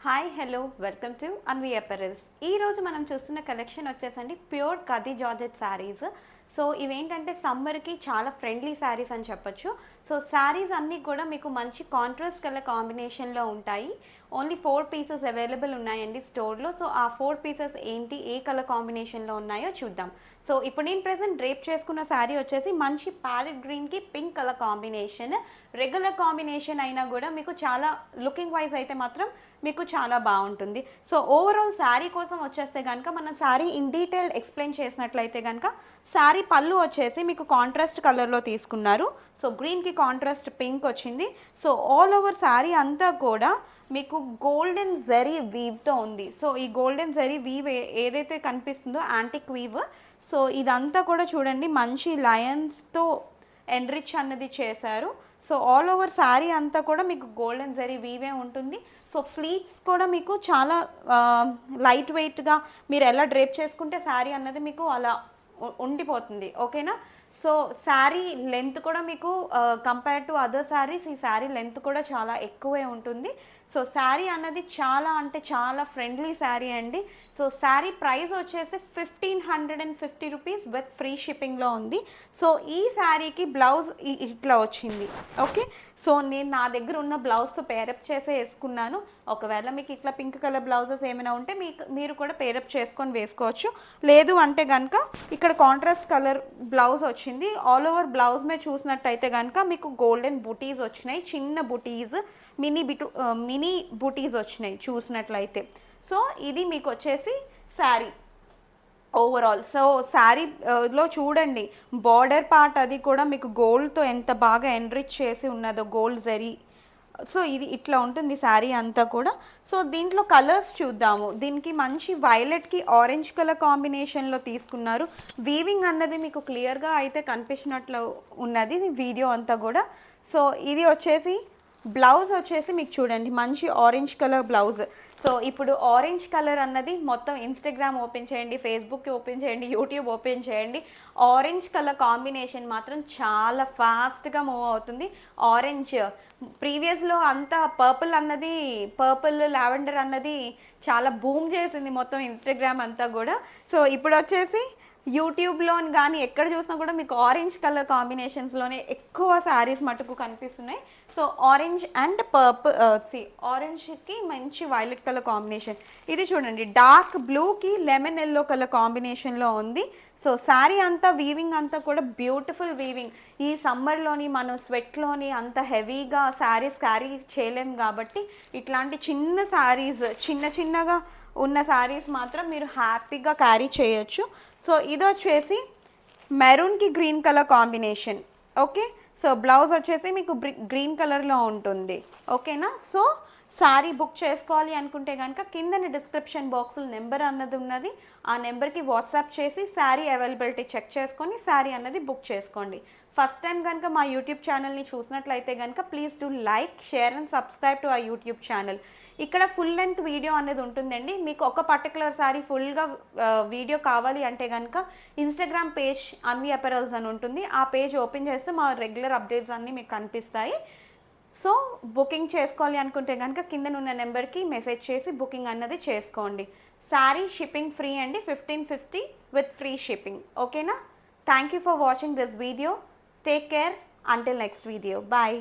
Hi hello welcome to Anvi apparels. ఈరోజు మనం చూస్తున్న కలెక్షన్ వచ్చేసండి pure khadi georgette saris. So ఇవేంటంటే సమ్మర్కి చాలా ఫ్రెండ్లీ శారీస్ అని చెప్పొచ్చు. సో శారీస్ అన్నీ కూడా మీకు మంచి కాంట్రాస్ట్ కలర్ కాంబినేషన్లో ఉంటాయి. ఓన్లీ 4 పీసెస్ అవైలబుల్ ఉన్నాయండి స్టోర్లో. సో ఆ 4 పీసెస్ ఏంటి, ఏ కలర్ కాంబినేషన్లో ఉన్నాయో చూద్దాం. సో ఇప్పుడు నేను ప్రెసెంట్ డ్రేప్ చేసుకున్న శారీ వచ్చేసి మంచి ప్యారెట్ గ్రీన్కి pink colour combination. Regular combination అయినా కూడా మీకు చాలా లుకింగ్ వైజ్ అయితే మాత్రం మీకు చాలా బాగుంటుంది. సో ఓవరాల్ శారీ కోసం వచ్చేస్తే కనుక మనం శారీ ఇన్ డీటెయిల్ ఎక్స్ప్లెయిన్ చేసినట్లయితే కనుక శారీ పళ్ళు వచ్చేసి మీకు కాంట్రాస్ట్ కలర్లో తీసుకున్నారు. సో గ్రీన్కి కాంట్రాస్ట్ పింక్ వచ్చింది. సో ఆల్ ఓవర్ శారీ అంతా కూడా మీకు గోల్డెన్ జరీ వీవ్తో ఉంది. సో ఈ గోల్డెన్ జరీ వీవ్ ఏదైతే కనిపిస్తుందో యాంటిక్ వీవ్. సో ఇదంతా కూడా చూడండి మంచి లయన్స్తో ఎన్రిచ్ అన్నది చేశారు. సో ఆల్ ఓవర్ శారీ అంతా కూడా మీకు గోల్డెన్ జరీ వీవే ఉంటుంది. సో ఫ్లీట్స్ కూడా మీకు చాలా లైట్ వెయిట్గా మీరు ఎలా డ్రేప్ చేసుకుంటే శారీ అన్నది మీకు అలా ఉండిపోతుంది. ఓకేనా. సో శారీ లెంత్ కూడా మీకు కంపేర్ టు అదర్ శారీస్ ఈ శారీ లెంత్ కూడా చాలా ఎక్కువే ఉంటుంది. సో శారీ అన్నది చాలా అంటే చాలా ఫ్రెండ్లీ శారీ అండి. సో శారీ ప్రైస్ వచ్చేసి 1550 రూపీస్ విత్ ఫ్రీ షిప్పింగ్లో ఉంది. సో ఈ శారీకి బ్లౌజ్ ఇట్లా వచ్చింది. ఓకే. సో నేను నా దగ్గర ఉన్న బ్లౌజ్తో పేరప్ చేసే వేసుకున్నాను. ఒకవేళ మీకు ఇట్లా పింక్ కలర్ బ్లౌజెస్ ఏమైనా ఉంటే మీరు కూడా పేరప్ చేసుకొని వేసుకోవచ్చు. లేదు అంటే కనుక ఇక్కడ కాంట్రాస్ట్ కలర్ బ్లౌజ్ వచ్చింది. ఆల్ ఓవర్ బ్లౌజ్ మీద చూసినట్టయితే కనుక మీకు గోల్డెన్ బుటీస్ వచ్చినాయి, చిన్న బుటీస్, మినీ బుటీస్ వచ్చినాయి చూసినట్లయితే. సో ఇది మీకు వచ్చేసి శారీ ఓవరాల్. సో శారీలో చూడండి బార్డర్ పార్ట్ అది కూడా మీకు గోల్డ్తో ఎంత బాగా ఎన్రిచ్ చేసి ఉన్నదో, గోల్డ్ జరీ. సో ఇది ఇట్లా ఉంటుంది శారీ అంతా కూడా. సో దీంట్లో కలర్స్ చూద్దాము. దీనికి మంచి వైలెట్కి ఆరెంజ్ కలర్ కాంబినేషన్లో తీసుకున్నారు. వీవింగ్ అన్నది మీకు క్లియర్గా అయితే కనిపించినట్లు ఉన్నది వీడియో అంతా కూడా. సో ఇది వచ్చేసి బ్లౌజ్ వచ్చేసి మీకు చూడండి మంచి ఆరెంజ్ కలర్ బ్లౌజ్. సో ఇప్పుడు ఆరెంజ్ కలర్ అన్నది మొత్తం ఇన్స్టాగ్రామ్ ఓపెన్ చేయండి, ఫేస్బుక్ ఓపెన్ చేయండి, యూట్యూబ్ ఓపెన్ చేయండి, ఆరెంజ్ కలర్ కాంబినేషన్ మాత్రం చాలా ఫాస్ట్గా మూవ్ అవుతుంది. ఆరెంజ్ ప్రీవియస్లో అంతా పర్పుల్ లావెండర్ అన్నది చాలా బూమ్ చేసింది మొత్తం ఇన్స్టాగ్రామ్ అంతా కూడా. సో ఇప్పుడు వచ్చేసి యూట్యూబ్లో కానీ ఎక్కడ చూసినా కూడా మీకు ఆరెంజ్ కలర్ కాంబినేషన్స్లోనే ఎక్కువ శారీస్ మటుకు కనిపిస్తున్నాయి. సో ఆరెంజ్ అండ్ ఆరెంజ్కి మంచి వైలెట్ కలర్ కాంబినేషన్. ఇది చూడండి డార్క్ బ్లూకి లెమన్ ఎల్లో కలర్ కాంబినేషన్లో ఉంది. సో శారీ అంతా వీవింగ్ అంతా కూడా బ్యూటిఫుల్ వీవింగ్. ఈ సమ్మర్లోని మనం స్వెట్లోని అంత హెవీగా శారీస్ క్యారీ చేయలేము కాబట్టి ఇట్లాంటి చిన్న శారీస్, చిన్నగా ఉన్న శారీస్ మాత్రం మీరు హ్యాపీగా క్యారీ చేయొచ్చు. సో ఇది వచ్చేసి మెరూన్కి green colour combination. Okay. So blouse వచ్చేసి మీకు గ్రీన్ కలర్లో ఉంటుంది. ఓకేనా. సో శారీ బుక్ చేసుకోవాలి అనుకుంటే కనుక కింద డిస్క్రిప్షన్ బాక్స్లో నెంబర్ అన్నది ఉన్నది. ఆ నెంబర్కి వాట్సాప్ చేసి శారీ అవైలబిలిటీ చెక్ చేసుకొని శారీ అన్నది బుక్ చేసుకోండి. ఫస్ట్ టైం కనుక మా యూట్యూబ్ ఛానల్ని చూసినట్లయితే కనుక please do like, share and subscribe to our YouTube channel. ఇక్కడ ఫుల్ లెంత్ వీడియో అనేది ఉంటుందండి. మీకు ఒక పర్టికులర్ శారీ ఫుల్గా వీడియో కావాలి అంటే కనుక ఇన్స్టాగ్రామ్ పేజ్ అన్వి అపెరల్స్ అని ఉంటుంది. ఆ పేజ్ ఓపెన్ చేస్తే మా రెగ్యులర్ అప్డేట్స్ అన్నీ మీకు కనిపిస్తాయి. సో బుకింగ్ చేసుకోవాలి అనుకుంటే కనుక కింద ఉన్న నెంబర్కి మెసేజ్ చేసి బుకింగ్ అన్నది చేసుకోండి. శారీ షిప్పింగ్ ఫ్రీ అండి, 1550 విత్ ఫ్రీ షిప్పింగ్. ఓకేనా. Thank you for watching this video. Take care. Until next video. Bye.